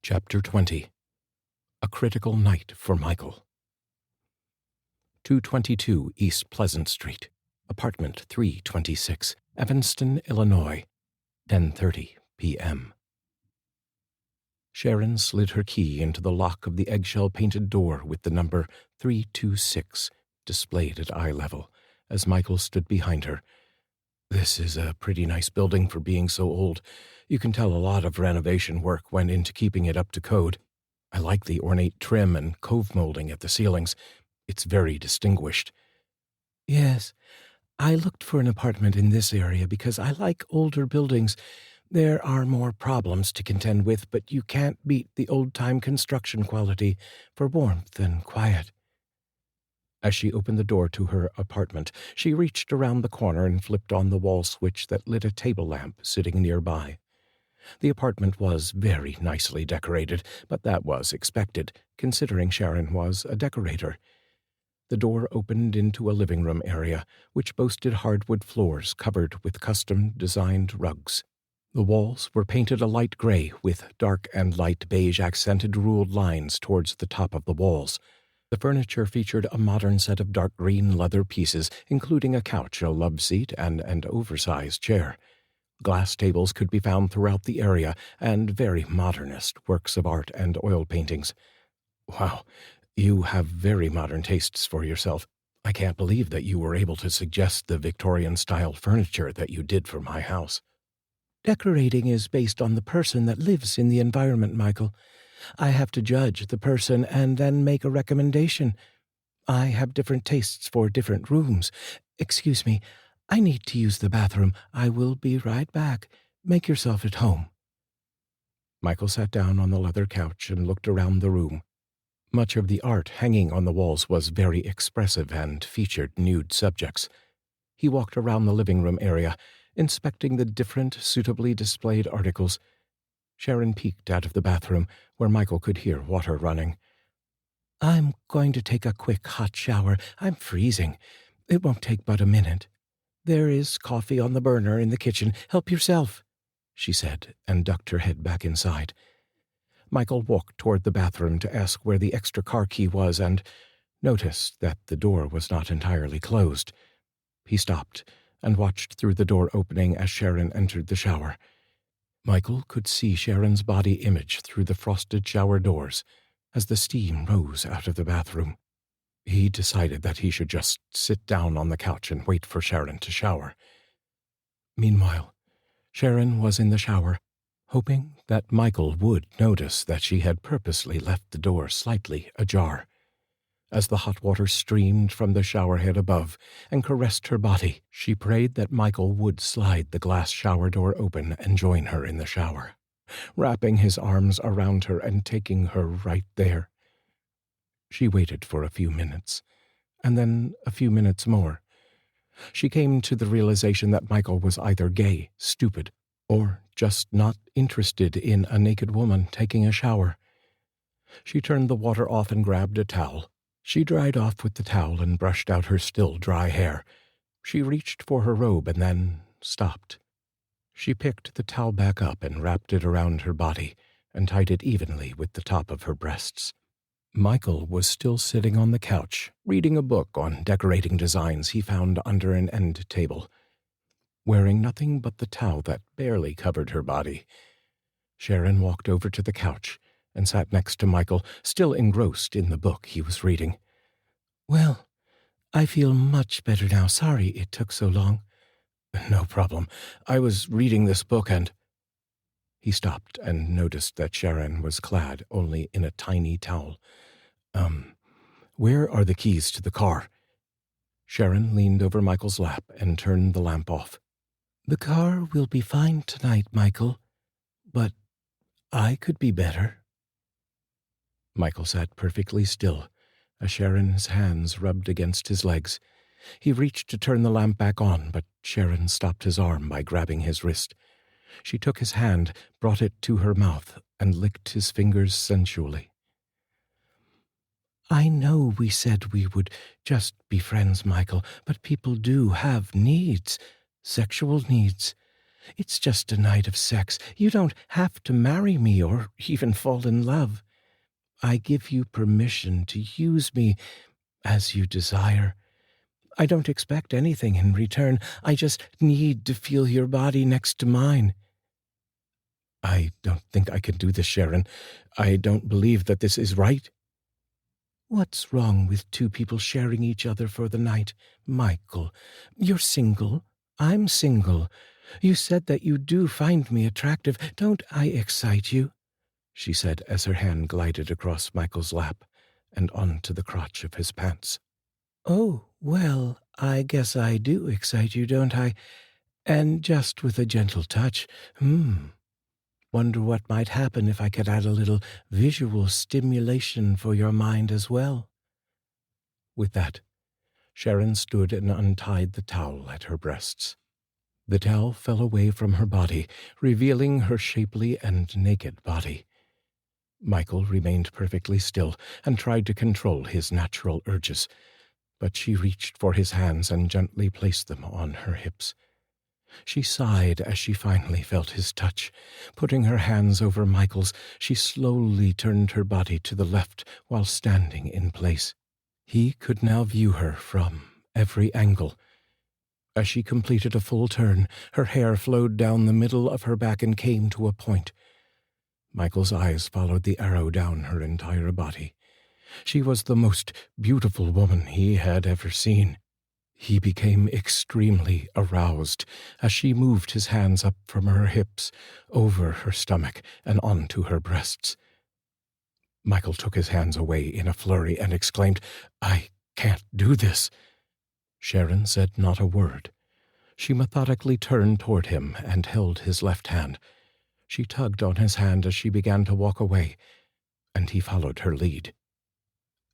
Chapter 20. A Critical Night for Michael. 222 East Pleasant Street, Apartment 326, Evanston, Illinois, 10:30 p.m. Sharon slid her key into the lock of the eggshell-painted door with the number 326 displayed at eye level as Michael stood behind her. "This is a pretty nice building for being so old. You can tell a lot of renovation work went into keeping it up to code. I like the ornate trim and cove molding at the ceilings. It's very distinguished." "Yes, I looked for an apartment in this area because I like older buildings. There are more problems to contend with, but you can't beat the old-time construction quality for warmth and quiet." As she opened the door to her apartment, she reached around the corner and flipped on the wall switch that lit a table lamp sitting nearby. The apartment was very nicely decorated, but that was expected, considering Sharon was a decorator. The door opened into a living room area, which boasted hardwood floors covered with custom-designed rugs. The walls were painted a light gray with dark and light beige accented ruled lines towards the top of the walls. The furniture featured a modern set of dark green leather pieces, including a couch, a love seat, and an oversized chair. Glass tables could be found throughout the area, and very modernist works of art and oil paintings. "Wow, you have very modern tastes for yourself. I can't believe that you were able to suggest the Victorian-style furniture that you did for my house." "Decorating is based on the person that lives in the environment, Michael. I have to judge the person and then make a recommendation. I have different tastes for different rooms. Excuse me, I need to use the bathroom. I will be right back. Make yourself at home." Michael sat down on the leather couch and looked around the room. Much of the art hanging on the walls was very expressive and featured nude subjects. He walked around the living room area, inspecting the different suitably displayed articles. Sharon peeked out of the bathroom, where Michael could hear water running. "I'm going to take a quick hot shower. I'm freezing. It won't take but a minute. There is coffee on the burner in the kitchen. Help yourself," she said, and ducked her head back inside. Michael walked toward the bathroom to ask where the extra car key was and noticed that the door was not entirely closed. He stopped and watched through the door opening as Sharon entered the shower. Michael could see Sharon's body image through the frosted shower doors as the steam rose out of the bathroom. He decided that he should just sit down on the couch and wait for Sharon to shower. Meanwhile, Sharon was in the shower, hoping that Michael would notice that she had purposely left the door slightly ajar. As the hot water streamed from the showerhead above and caressed her body, she prayed that Michael would slide the glass shower door open and join her in the shower, wrapping his arms around her and taking her right there. She waited for a few minutes, and then a few minutes more. She came to the realization that Michael was either gay, stupid, or just not interested in a naked woman taking a shower. She turned the water off and grabbed a towel. She dried off with the towel and brushed out her still dry hair. She reached for her robe and then stopped. She picked the towel back up and wrapped it around her body and tied it evenly with the top of her breasts. Michael was still sitting on the couch, reading a book on decorating designs he found under an end table, wearing nothing but the towel that barely covered her body. Sharon walked over to the couch and sat next to Michael, still engrossed in the book he was reading. "Well, I feel much better now. Sorry it took so long." "No problem. I was reading this book and—" He stopped and noticed that Sharon was clad only in a tiny towel. Where are the keys to the car?" Sharon leaned over Michael's lap and turned the lamp off. "The car will be fine tonight, Michael, but I could be better." Michael sat perfectly still as Sharon's hands rubbed against his legs. He reached to turn the lamp back on, but Sharon stopped his arm by grabbing his wrist. She took his hand, brought it to her mouth, and licked his fingers sensually. "I know we said we would just be friends, Michael, but people do have needs, sexual needs. It's just a night of sex. You don't have to marry me or even fall in love. I give you permission to use me as you desire. I don't expect anything in return. I just need to feel your body next to mine." "I don't think I can do this, Sharon. I don't believe that this is right." "What's wrong with two people sharing each other for the night, Michael? You're single. I'm single. You said that you do find me attractive. Don't I excite you?" she said as her hand glided across Michael's lap and onto the crotch of his pants. "Oh, well, I guess I do excite you, don't I? And just with a gentle touch. Wonder what might happen if I could add a little visual stimulation for your mind as well." With that, Sharon stood and untied the towel at her breasts. The towel fell away from her body, revealing her shapely and naked body. Michael remained perfectly still and tried to control his natural urges, but she reached for his hands and gently placed them on her hips. She sighed as she finally felt his touch. Putting her hands over Michael's, she slowly turned her body to the left while standing in place. He could now view her from every angle. As she completed a full turn, her hair flowed down the middle of her back and came to a point. Michael's eyes followed the arrow down her entire body. She was the most beautiful woman he had ever seen. He became extremely aroused as she moved his hands up from her hips, over her stomach, and onto her breasts. Michael took his hands away in a flurry and exclaimed, "I can't do this." Sharon said not a word. She methodically turned toward him and held his left hand. She tugged on his hand as she began to walk away, and he followed her lead.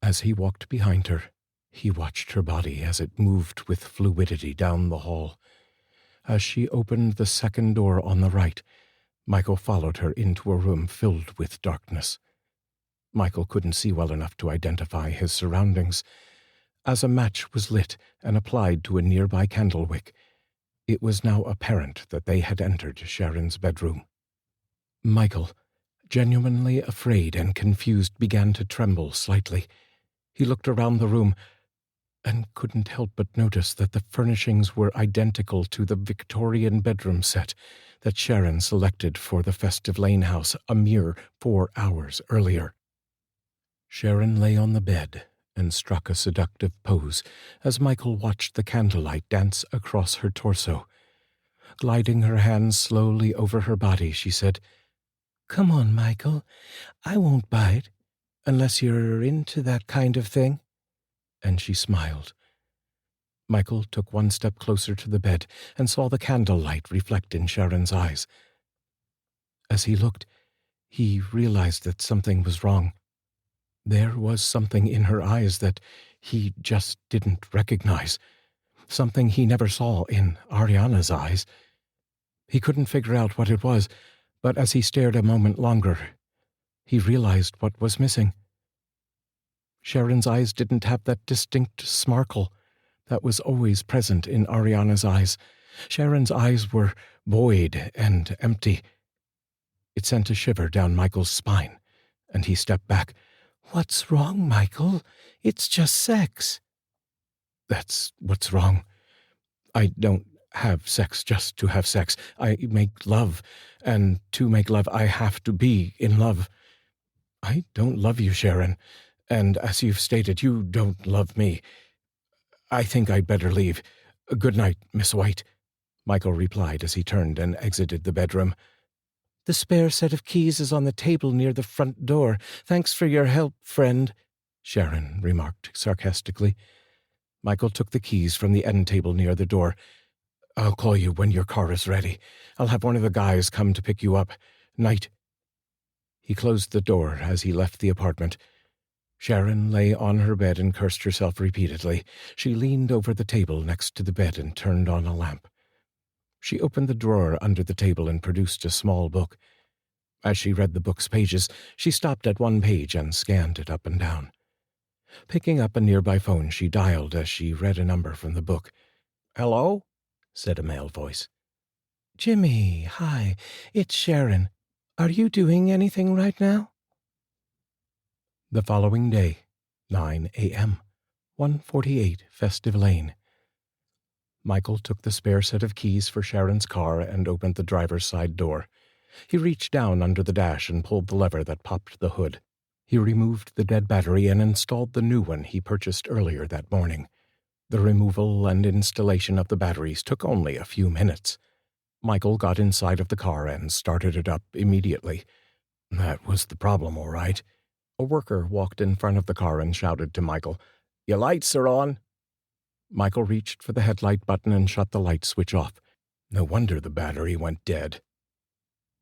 As he walked behind her, he watched her body as it moved with fluidity down the hall. As she opened the second door on the right, Michael followed her into a room filled with darkness. Michael couldn't see well enough to identify his surroundings. As a match was lit and applied to a nearby candle wick, it was now apparent that they had entered Sharon's bedroom. Michael, genuinely afraid and confused, began to tremble slightly. He looked around the room and couldn't help but notice that the furnishings were identical to the Victorian bedroom set that Sharon selected for the Festive Lane house a mere 4 hours earlier. Sharon lay on the bed and struck a seductive pose as Michael watched the candlelight dance across her torso. Gliding her hands slowly over her body, she said, "Come on, Michael. I won't bite, unless you're into that kind of thing." And she smiled. Michael took one step closer to the bed and saw the candlelight reflect in Sharon's eyes. As he looked, he realized that something was wrong. There was something in her eyes that he just didn't recognize, something he never saw in Ariana's eyes. He couldn't figure out what it was, but as he stared a moment longer, he realized what was missing. Sharon's eyes didn't have that distinct sparkle that was always present in Ariana's eyes. Sharon's eyes were void and empty. It sent a shiver down Michael's spine, and he stepped back. "What's wrong, Michael? It's just sex." "That's what's wrong. I don't have sex just to have sex. I make love, and to make love I have to be in love. I don't love you, Sharon, and as you've stated, you don't love me. I think I'd better leave. Good night, Miss White," Michael replied as he turned and exited the bedroom. "The spare set of keys is on the table near the front door. Thanks for your help, friend," Sharon remarked sarcastically. Michael took the keys from the end table near the door. "I'll call you when your car is ready. I'll have one of the guys come to pick you up. Night." He closed the door as he left the apartment. Sharon lay on her bed and cursed herself repeatedly. She leaned over the table next to the bed and turned on a lamp. She opened the drawer under the table and produced a small book. As she read the book's pages, she stopped at one page and scanned it up and down. Picking up a nearby phone, she dialed as she read a number from the book. "Hello?" said a male voice. Jimmy, hi, it's Sharon. Are you doing anything right now? The following day, 9 a.m., 148 Festive Lane. Michael took the spare set of keys for Sharon's car and opened the driver's side door. He reached down under the dash and pulled the lever that popped the hood. He removed the dead battery and installed the new one he purchased earlier that morning. The removal and installation of the batteries took only a few minutes. Michael got inside of the car and started it up immediately. That was the problem, all right. A worker walked in front of the car and shouted to Michael, "Your lights are on." Michael reached for the headlight button and shut the light switch off. No wonder the battery went dead.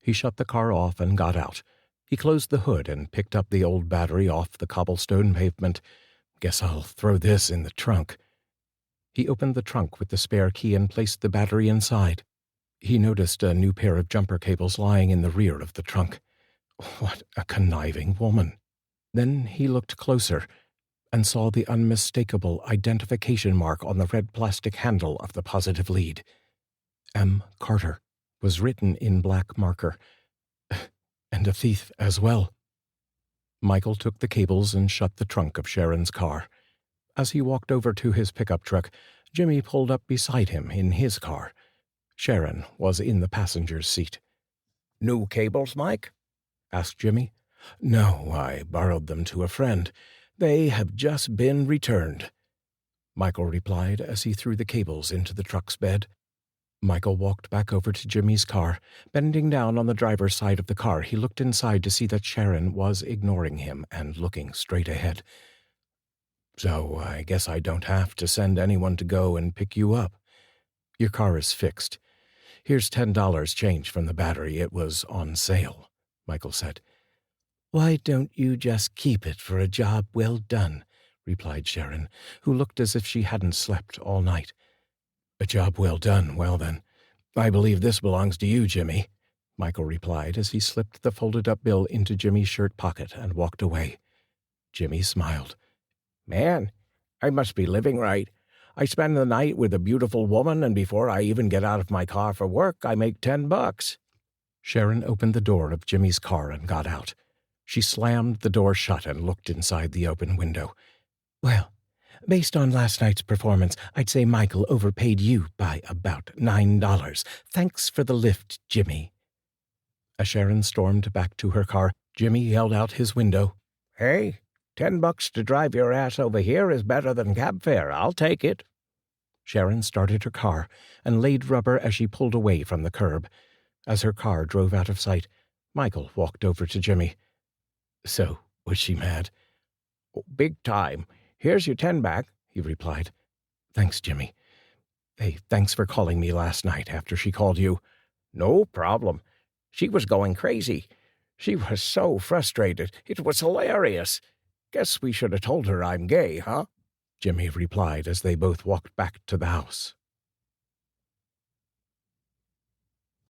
He shut the car off and got out. He closed the hood and picked up the old battery off the cobblestone pavement. Guess I'll throw this in the trunk. He opened the trunk with the spare key and placed the battery inside. He noticed a new pair of jumper cables lying in the rear of the trunk. What a conniving woman. Then he looked closer and saw the unmistakable identification mark on the red plastic handle of the positive lead. M. Carter was written in black marker. And a thief as well. Michael took the cables and shut the trunk of Sharon's car. As he walked over to his pickup truck, Jimmy pulled up beside him in his car. Sharon was in the passenger's seat. "New cables, Mike?" asked Jimmy. "No, I borrowed them to a friend. They have just been returned," Michael replied as he threw the cables into the truck's bed. Michael walked back over to Jimmy's car. Bending down on the driver's side of the car, he looked inside to see that Sharon was ignoring him and looking straight ahead. "So I guess I don't have to send anyone to go and pick you up. Your car is fixed. Here's $10 change from the battery. It was on sale," Michael said. "Why don't you just keep it for a job well done?" replied Sharon, who looked as if she hadn't slept all night. "A job well done. Well then, I believe this belongs to you, Jimmy," Michael replied as he slipped the folded-up bill into Jimmy's shirt pocket and walked away. Jimmy smiled. "Man, I must be living right. I spend the night with a beautiful woman, and before I even get out of my car for work, I make $10. Sharon opened the door of Jimmy's car and got out. She slammed the door shut and looked inside the open window. "Well, based on last night's performance, I'd say Michael overpaid you by about $9. Thanks for the lift, Jimmy." As Sharon stormed back to her car, Jimmy held out his window. "Hey, $10 to drive your ass over here is better than cab fare. I'll take it." Sharon started her car and laid rubber as she pulled away from the curb. As her car drove out of sight, Michael walked over to Jimmy. "So, was she mad?" "Oh, big time. Here's your 10 back," he replied. "Thanks, Jimmy. Hey, thanks for calling me last night after she called you." "No problem. She was going crazy. She was so frustrated. It was hilarious. Guess we should have told her I'm gay, huh?" Jimmy replied as they both walked back to the house.